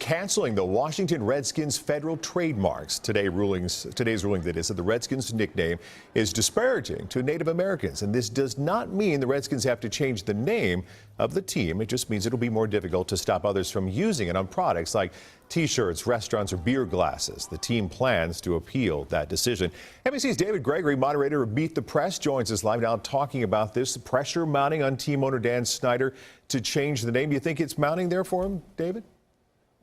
canceling the Washington Redskins Federal trademarks. Today's ruling that is that the Redskins nickname is disparaging to Native Americans. And this does not mean the Redskins have to change the name of the team. It just means it'll be more difficult to stop others from using it on products like T-shirts, restaurants, or beer glasses. The team plans to appeal that decision. NBC's David Gregory, moderator of Meet the Press, joins us live now talking about this pressure mounting on team owner Dan Snyder to change the name. Do you think it's mounting there for him, David?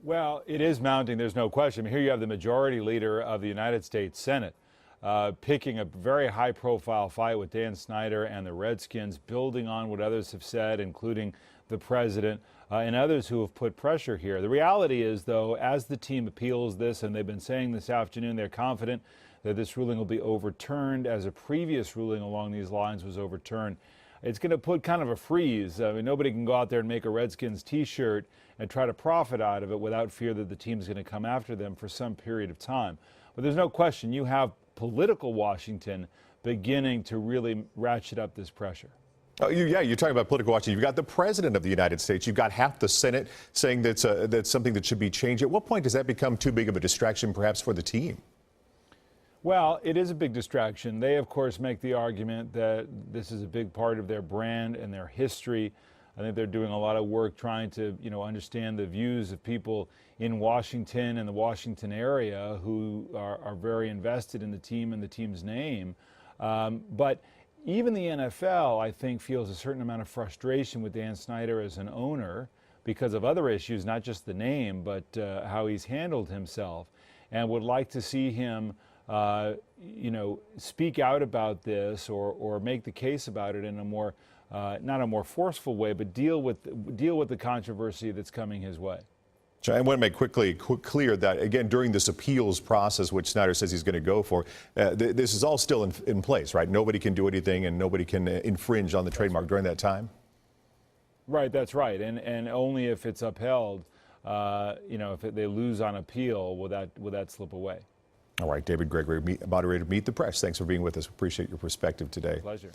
Well, it is mounting, there's no question. Here you have the majority leader of the United States Senate picking a very high-profile fight with Dan Snyder and the Redskins, building on what others have said, including the president and others who have put pressure here. The reality is, though, as the team appeals this, and they've been saying this afternoon, they're confident that this ruling will be overturned, as a previous ruling along these lines was overturned. It's going to put kind of a freeze. I mean, nobody can go out there and make a Redskins T-shirt and try to profit out of it without fear that the team's going to come after them for some period of time. But there's no question you have political Washington beginning to really ratchet up this pressure. Oh, you're talking about political Washington. You've got the president of the United States. You've got half the Senate saying that's something that should be changed. At what point does that become too big of a distraction, perhaps, for the team? Well, it is a big distraction. They, of course, make the argument that this is a big part of their brand and their history. I think they're doing a lot of work trying to, understand the views of people in Washington and the Washington area who are very invested in the team and the team's name. But even the NFL, I think, feels a certain amount of frustration with Dan Snyder as an owner because of other issues, not just the name, but how he's handled himself, and would like to see him speak out about this or make the case about it in a more, not a more forceful way, but deal with the controversy that's coming his way. I want to make clear that, again, during this appeals process, which Snyder says he's going to go for, this is all still in place, right? Nobody can do anything and nobody can infringe on the trademark during that time? Right, that's right. And only if it's upheld, if they lose on appeal, will that slip away. All right, David Gregory, moderator of Meet the Press. Thanks for being with us. Appreciate your perspective today. Pleasure.